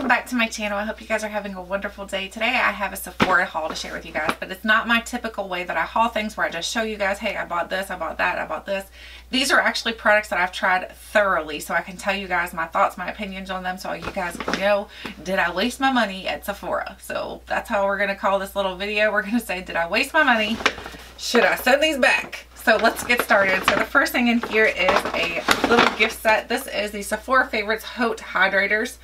welcome back to my channel. I hope you guys are having a wonderful day. Today I have a Sephora haul to share with you guys, but it's not my typical way that I haul things where I just show you guys, hey, I bought this, I bought that, I bought this. These are actually products that I've tried thoroughly, so I can tell you guys my thoughts, my opinions on them, so you guys can know, did I waste my money at Sephora? So that's how we're going to call this little video. We're going to say, did I waste my money? Should I send these back? So let's get started. So the first thing in here is a little gift set. This is the Sephora Favorites Haute Hydrators.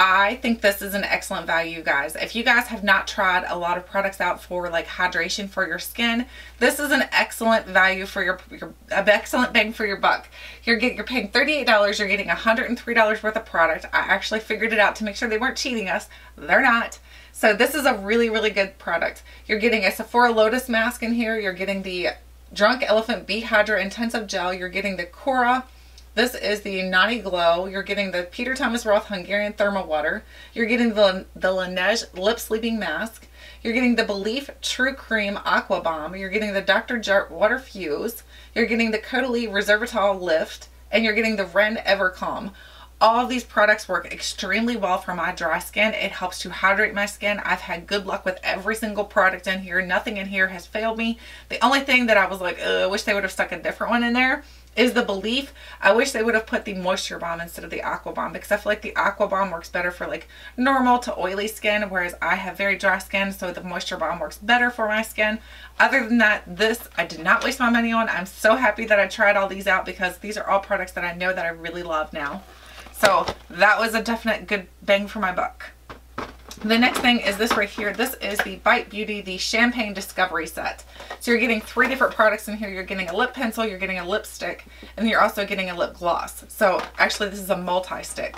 I think this is an excellent value, guys. If you guys have not tried a lot of products out for like hydration for your skin, this is an excellent value for your excellent bang for your buck. You're paying $38. You're getting $103 worth of product. I actually figured it out to make sure they weren't cheating us. They're not. So this is a really, really good product. You're getting a Sephora Lotus mask in here. You're getting the Drunk Elephant Bee Hydra Intensive Gel. You're getting the Cora. This is the Naughty Glow. You're getting the Peter Thomas Roth Hungarian Thermal Water. You're getting the Laneige Lip Sleeping Mask. You're getting the Belief True Cream Aqua Bomb. You're getting the Dr. Jart Water Fuse. You're getting the Caudalie Resveratrol Lift. And you're getting the Ren Ever Calm. All of these products work extremely well for my dry skin. It helps to hydrate my skin. I've had good luck with every single product in here. Nothing in here has failed me. The only thing that I was like, I wish they would have stuck a different one in there is the Belief. I wish they would have put the Moisture Bomb instead of the Aqua Bomb, because I feel like the Aqua Bomb works better for like normal to oily skin, whereas I have very dry skin, so the Moisture Bomb works better for my skin. Other than that, this I did not waste my money on. I'm so happy that I tried all these out because these are all products that I know that I really love now. So that was a definite good bang for my buck. The next thing is this right here. This is the Bite Beauty, the Champagne Discovery Set. So you're getting 3 different products in here. You're getting a lip pencil, you're getting a lipstick, and you're also getting a lip gloss. So actually this is a multi-stick.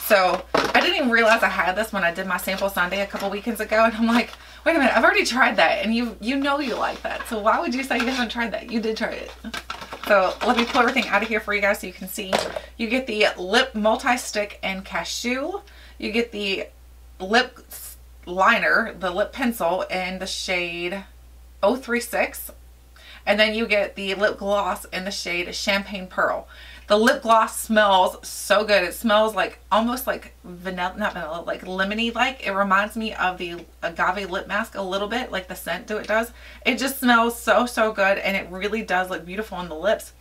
So I didn't even realize I had this when I did my sample Sunday a couple weekends ago, and I'm like, wait a minute, I've already tried that, and you know you like that. So why would you say you haven't tried that? You did try it. So let me pull everything out of here for you guys so you can see. You get the lip multi-stick and cashew. You get the lip liner, the lip pencil in the shade 036, and then you get the lip gloss in the shade Champagne Pearl. The lip gloss smells so good. It smells like almost like vanilla, not vanilla, like lemony like. It reminds me of the Agave lip mask a little bit, like the scent it does. It just smells so good, and it really does look beautiful on the lips.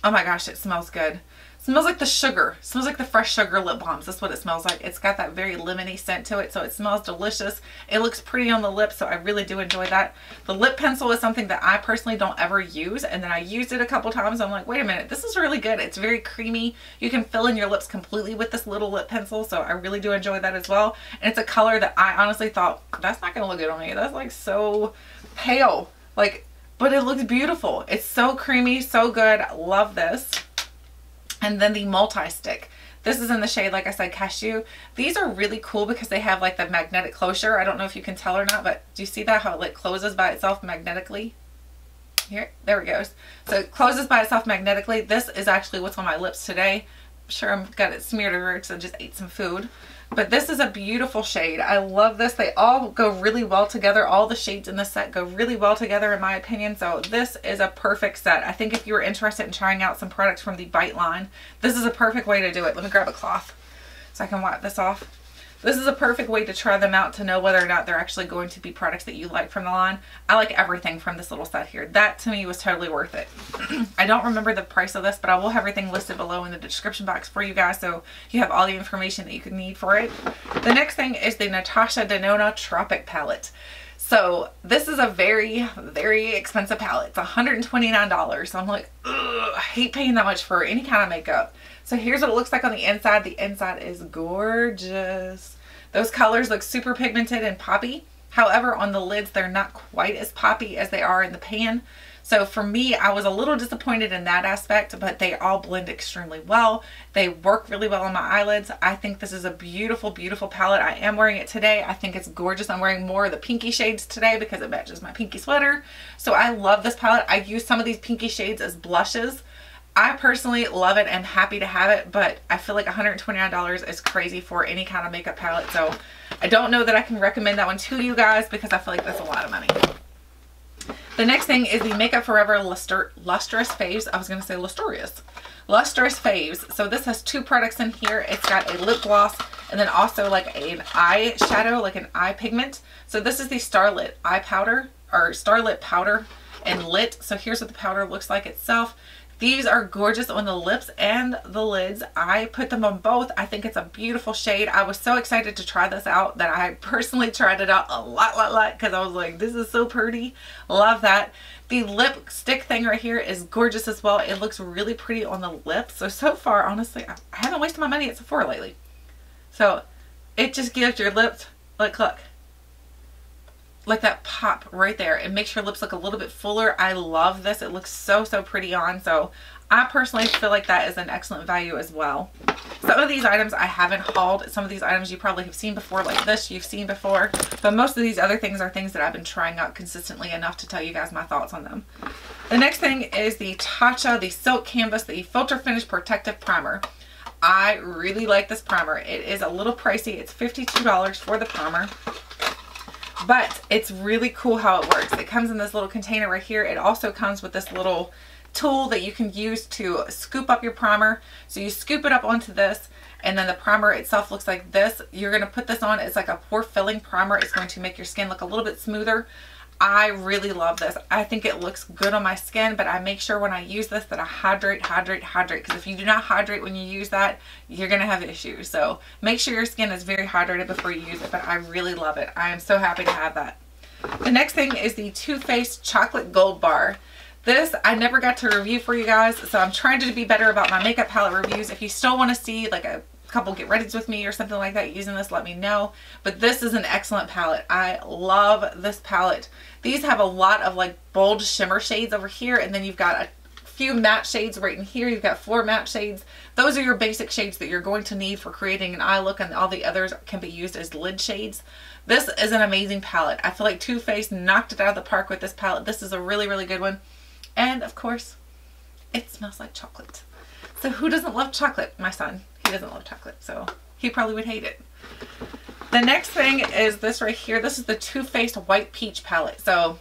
Oh my gosh, it smells good. It smells like the sugar. It smells like the fresh sugar lip balms. That's what it smells like. It's got that very lemony scent to it, so it smells delicious. It looks pretty on the lips, so I really do enjoy that. The lip pencil is something that I personally don't ever use, and then I used it a couple times. I'm like, wait a minute, this is really good. It's very creamy. You can fill in your lips completely with this little lip pencil, so I really do enjoy that as well. And it's a color that I honestly thought, that's not gonna look good on me. That's like so pale, like, but it looks beautiful. It's so creamy, so good. Love this. And then the multi-stick. This is in the shade, like I said, cashew. These are really cool because they have like the magnetic closure. I don't know if you can tell or not, but do you see that? How it like closes by itself magnetically? Here, there it goes. So it closes by itself magnetically. This is actually what's on my lips today. I'm sure I've got it smeared everywhere because I just ate some food. But this is a beautiful shade. I love this. They all go really well together. All the shades in this set go really well together in my opinion. So this is a perfect set. I think if you were interested in trying out some products from the Bite line, this is a perfect way to do it. Let me grab a cloth so I can wipe this off. This is a perfect way to try them out to know whether or not they're actually going to be products that you like from the line. I like everything from this little set here. That to me was totally worth it. I don't remember the price of this, but I will have everything listed below in the description box for you guys so you have all the information that you could need for it. The next thing is the Natasha Denona Tropic palette. So this is a very, very expensive palette. It's $129. So I'm like, ugh, I hate paying that much for any kind of makeup. So here's what it looks like on the inside. The inside is gorgeous. Those colors look super pigmented and poppy. However, on the lids, they're not quite as poppy as they are in the pan. So for me, I was a little disappointed in that aspect, but they all blend extremely well. They work really well on my eyelids. I think this is a beautiful, beautiful palette. I am wearing it today. I think it's gorgeous. I'm wearing more of the pinky shades today because it matches my pinky sweater. So I love this palette. I use some of these pinky shades as blushes. I personally love it and happy to have it, but I feel like $129 is crazy for any kind of makeup palette. So I don't know that I can recommend that one to you guys because I feel like that's a lot of money. The next thing is the Makeup Forever Lustrous Faves. I was going to say Lustrous. Lustrous Faves. So this has 2 products in here. It's got a lip gloss and then also like an eyeshadow, like an eye pigment. So this is the Starlit Eye Powder, or Starlit Powder and Lit. So here's what the powder looks like itself. These are gorgeous on the lips and the lids. I put them on both. I think it's a beautiful shade. I was so excited to try this out that I personally tried it out a lot because I was like, this is so pretty. Love that. The lipstick thing right here is gorgeous as well. It looks really pretty on the lips. So far, honestly, I haven't wasted my money at Sephora lately. So it just gives your lips, look, like that pop right there. It makes your lips look a little bit fuller. I love this. It looks so pretty on. So I personally feel like that is an excellent value as well. Some of these items I haven't hauled. Some of these items you probably have seen before, like this you've seen before. But most of these other things are things that I've been trying out consistently enough to tell you guys my thoughts on them. The next thing is the Tatcha, the Silk Canvas, the Filter Finish Protective Primer. I really like this primer. It is a little pricey. It's $52 for the primer. But it's really cool how it works. It comes in this little container right here. It also comes with this little tool that you can use to scoop up your primer. So you scoop it up onto this, and then the primer itself looks like this. You're going to put this on. It's like a pore filling primer. It's going to make your skin look a little bit smoother. I really love this. I think it looks good on my skin, but I make sure when I use this that I hydrate, because if you do not hydrate when you use that, you're going to have issues. So make sure your skin is very hydrated before you use it, but I really love it. I am so happy to have that. The next thing is the Too Faced Chocolate Gold Bar. This I never got to review for you guys, so I'm trying to be better about my makeup palette reviews. If you still want to see like a couple get readies with me or something like that using this, let me know. But this is an excellent palette. I love this palette. These have a lot of like bold shimmer shades over here, and then you've got a few matte shades right in here. You've got 4 matte shades. Those are your basic shades that you're going to need for creating an eye look, and all the others can be used as lid shades. This is an amazing palette. I feel like Too Faced knocked it out of the park with this palette. This is a really good one. And of course, it smells like chocolate. So who doesn't love chocolate? My son, he doesn't love chocolate, so he probably would hate it. The next thing is this right here. This is the Too Faced White Peach palette. So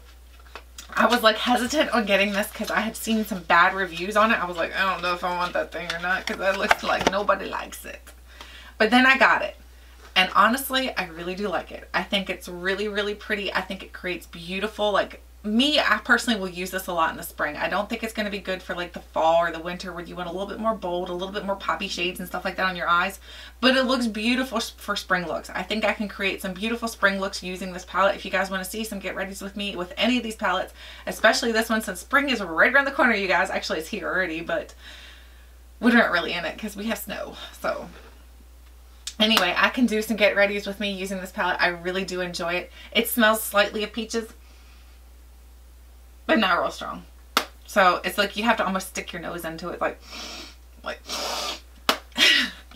I was like hesitant on getting this because I had seen some bad reviews on it. I was like, I don't know if I want that thing or not because that looks like nobody likes it. But then I got it. And honestly, I really do like it. I think it's really pretty. I think it creates beautiful, like, I personally will use this a lot in the spring. I don't think it's going to be good for like the fall or the winter where you want a little bit more bold, a little bit more poppy shades and stuff like that on your eyes. But it looks beautiful for spring looks. I think I can create some beautiful spring looks using this palette. If you guys want to see some get readies with me with any of these palettes, especially this one, since spring is right around the corner, you guys. Actually, it's here already, but we're not really in it because we have snow. So anyway, I can do some get readies with me using this palette. I really do enjoy it. It smells slightly of peaches, but not real strong. So it's like you have to almost stick your nose into it like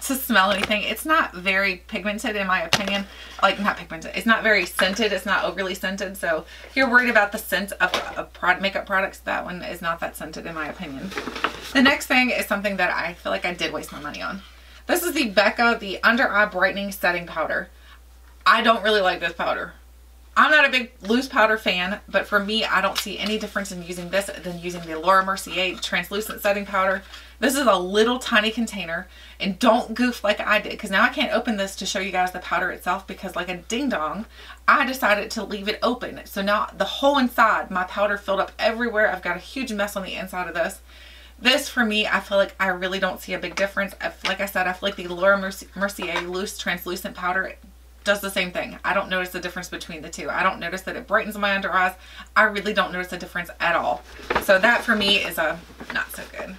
to smell anything. It's not very pigmented in my opinion. Like, not pigmented. It's not very scented. It's not overly scented. So if you're worried about the scent of makeup products, that one is not that scented in my opinion. The next thing is something that I feel like I did waste my money on. This is the Becca, the Under Eye Brightening Setting Powder. I don't really like this powder. I'm not a big loose powder fan, but for me, I don't see any difference in using this than using the Laura Mercier translucent setting powder. This is a little tiny container, and don't goof like I did, because now I can't open this to show you guys the powder itself because like a ding dong, I decided to leave it open. So now the whole inside, my powder filled up everywhere. I've got a huge mess on the inside of this. This for me, I feel like I really don't see a big difference. Like I said, I feel like the Laura Mercier loose translucent powder does the same thing. I don't notice the difference between the two. I don't notice that it brightens my under eyes. I really don't notice the difference at all. So that for me is a not so good.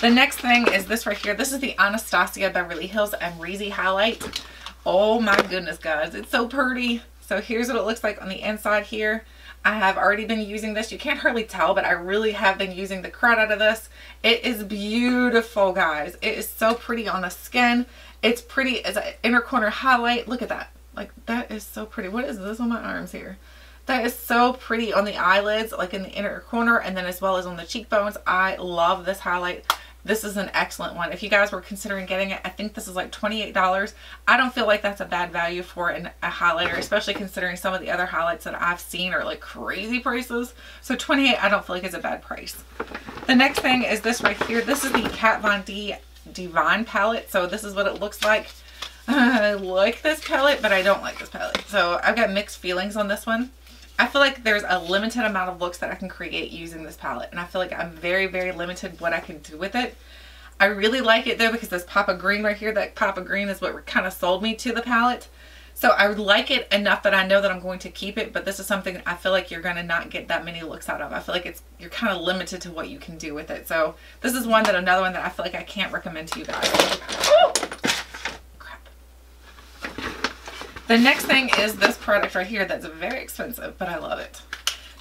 The next thing is this right here. This is the Anastasia Beverly Hills Amrezy highlight. Oh my goodness, guys, it's so pretty. So here's what it looks like on the inside here. I have already been using this. You can't hardly tell, but I really have been using the crud out of this. It is beautiful, guys. It is so pretty on the skin. It's pretty as an inner corner highlight. Look at that. Like, that is so pretty. What is this on my arms here? That is so pretty on the eyelids, like in the inner corner, and then as well as on the cheekbones. I love this highlight. this is an excellent one. If you guys were considering getting it, I think this is like $28. I don't feel like that's a bad value for a highlighter, especially considering some of the other highlights that I've seen are like crazy prices. So $28 I don't feel like is a bad price. The next thing is this right here. This is the Kat Von D Divine palette. So this is what it looks like. I like this palette, but I don't like this palette. So I've got mixed feelings on this one. I feel like there's a limited amount of looks that I can create using this palette, and I feel like I'm very, very limited what I can do with it. I really like it though because this pop of green right here, that pop of green is what kind of sold me to the palette. So I like it enough that I know that I'm going to keep it, but this is something I feel like you're going to not get that many looks out of. I feel like you're kind of limited to what you can do with it. So this is another one that I feel like I can't recommend to you guys. Oh! The next thing is this product right here that's very expensive, but I love it.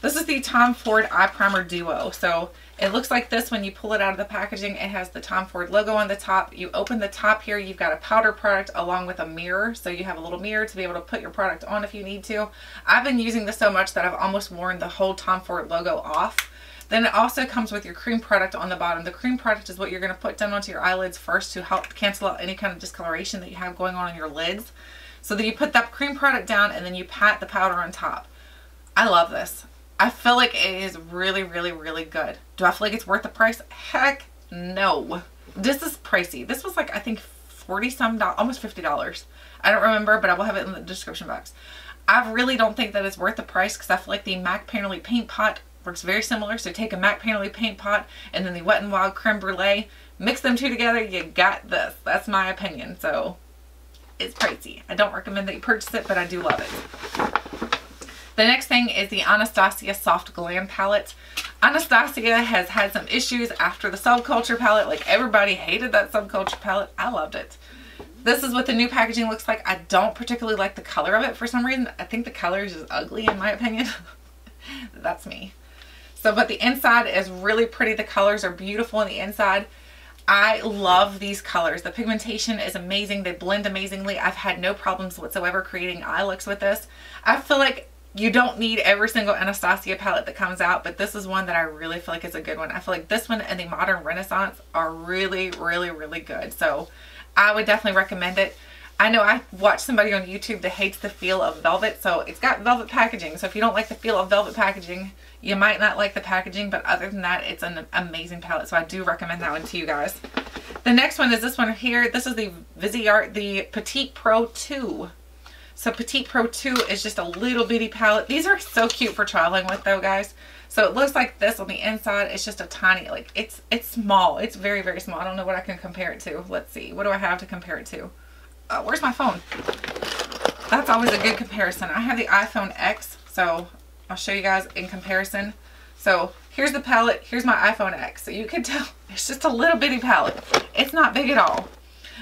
This is the Tom Ford Eye Primer Duo. So it looks like this when you pull it out of the packaging. It has the Tom Ford logo on the top. You open the top here, you've got a powder product along with a mirror. So you have a little mirror to be able to put your product on if you need to. I've been using this so much that I've almost worn the whole Tom Ford logo off. Then it also comes with your cream product on the bottom. The cream product is what you're going to put down onto your eyelids first to help cancel out any kind of discoloration that you have going on in your lids. So then you put that cream product down and then you pat the powder on top. I love this. I feel like it is really, really, really good. Do I feel like it's worth the price? Heck no. This is pricey. This was like, I think $40 some, almost $50. I don't remember, but I will have it in the description box. I really don't think that it's worth the price because I feel like the MAC Painterly paint pot works very similar. So take a MAC Painterly paint pot and then the Wet n Wild creme brulee, mix them two together, you got this. That's my opinion. So it's pricey. I don't recommend that you purchase it, but I do love it. The next thing is the Anastasia Soft Glam palette. Anastasia has had some issues after the Subculture palette. Like everybody hated that Subculture palette. I loved it. This is what the new packaging looks like. I don't particularly like the color of it for some reason. I think the color is just ugly in my opinion. That's me. So, but the inside is really pretty. The colors are beautiful on the inside. I love these colors. The pigmentation is amazing. They blend amazingly. I've had no problems whatsoever creating eye looks with this. I feel like you don't need every single Anastasia palette that comes out, but this is one that I really feel like is a good one. I feel like this one and the Modern Renaissance are really, really, really good. So I would definitely recommend it. I know I watched somebody on YouTube that hates the feel of velvet, so it's got velvet packaging. So if you don't like the feel of velvet packaging, you might not like the packaging, but other than that, it's an amazing palette. So I do recommend that one to you guys. The next one is this one here. This is the Viseart, the Petit Pro 2. So Petit Pro 2 is just a little bitty palette. These are so cute for traveling with though, guys. So it looks like this on the inside. It's just a tiny, like it's small. It's very, very small. I don't know what I can compare it to. Let's see. What do I have to compare it to? Where's my phone? That's always a good comparison. I have the iPhone X, so I'll show you guys in comparison. So here's the palette. Here's my iPhone X. So you can tell it's just a little bitty palette. It's not big at all.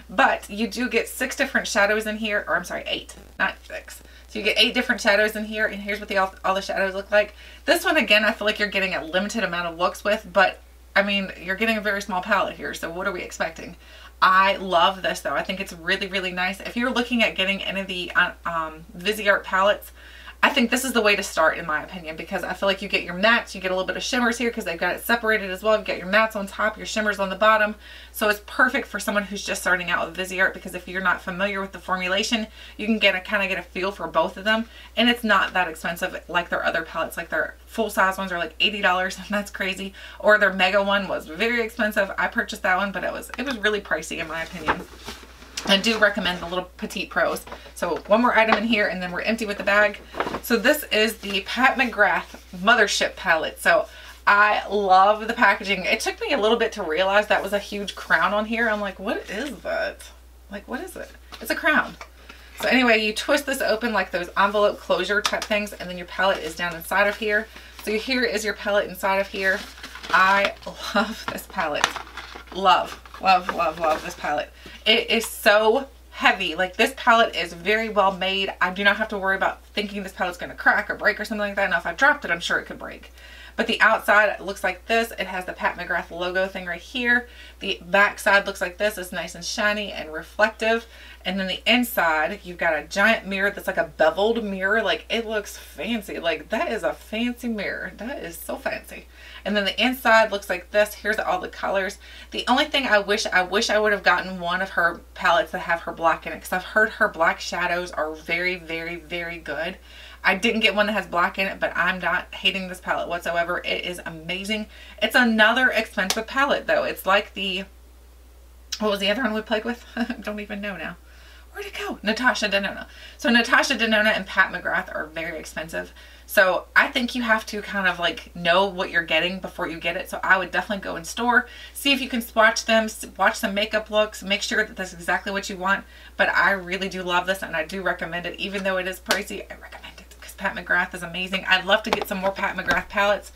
But you do get 6 different shadows in here. Or I'm sorry, 8, not 6. So you get 8 different shadows in here. And here's what all the shadows look like. This one, again, I feel like you're getting a limited amount of looks with. But, I mean, you're getting a very small palette here. So what are we expecting? I love this though. I think it's really, really nice. If you're looking at getting any of the Viseart palettes, I think this is the way to start in my opinion, because I feel like you get your mattes, you get a little bit of shimmers here because they've got it separated as well. You've got your mattes on top, your shimmers on the bottom. So it's perfect for someone who's just starting out with Viseart, because if you're not familiar with the formulation, you can kind of get a feel for both of them. And it's not that expensive like their other palettes. Like their full size ones are like $80 and that's crazy. Or their mega one was very expensive. I purchased that one, but it was really pricey in my opinion. I do recommend the little Petite Pros. So one more item in here and then we're empty with the bag. So this is the Pat McGrath Mothership palette. So I love the packaging. It took me a little bit to realize that was a huge crown on here. I'm like, what is that? Like, what is it? It's a crown. So anyway, you twist this open like those envelope closure type things, and then your palette is down inside of here. So here is your palette inside of here. I love this palette. Love, love, love, love this palette. It is so heavy. Like, this palette is very well made. I do not have to worry about thinking this palette's going to crack or break or something like that. Now, if I dropped it, I'm sure it could break. But the outside looks like this. It has the Pat McGrath logo thing right here. The back side looks like this. It's nice and shiny and reflective. And then the inside, you've got a giant mirror that's like a beveled mirror. Like, it looks fancy. Like, that is a fancy mirror. That is so fancy. And then the inside looks like this. Here's all the colors. The only thing I wish I would have gotten one of her palettes that have her black in it, because I've heard her black shadows are very, very, very good. I didn't get one that has black in it, but I'm not hating this palette whatsoever. It is amazing. It's another expensive palette though. It's like the, what was the other one we played with? I don't even know now. Where'd it go? Natasha Denona. So Natasha Denona and Pat McGrath are very expensive. So I think you have to kind of like know what you're getting before you get it. So I would definitely go in store, see if you can swatch them, watch some makeup looks, make sure that that's exactly what you want. But I really do love this and I do recommend it. Even though it is pricey, I recommend it because Pat McGrath is amazing. I'd love to get some more Pat McGrath palettes,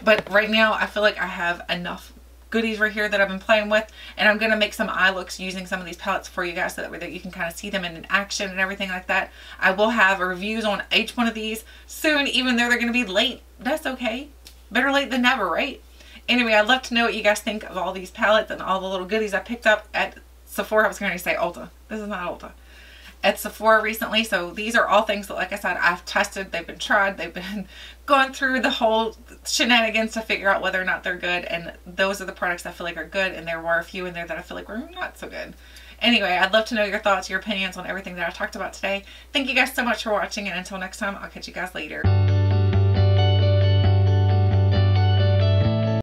but right now I feel like I have enough goodies right here that I've been playing with, and I'm going to make some eye looks using some of these palettes for you guys so that you can kind of see them in action and everything like that. I will have reviews on each one of these soon, even though they're going to be late. That's okay. Better late than never, right? Anyway, I'd love to know what you guys think of all these palettes and all the little goodies I picked up at Sephora. I was going to say Ulta. This is not Ulta. At Sephora recently. So these are all things that, like I said, I've tested, they've been tried, they've been going through the whole shenanigans to figure out whether or not they're good, and those are the products I feel like are good, and there were a few in there that I feel like were not so good. Anyway, I'd love to know your thoughts, your opinions on everything that I talked about today. Thank you guys so much for watching, and until next time, I'll catch you guys later.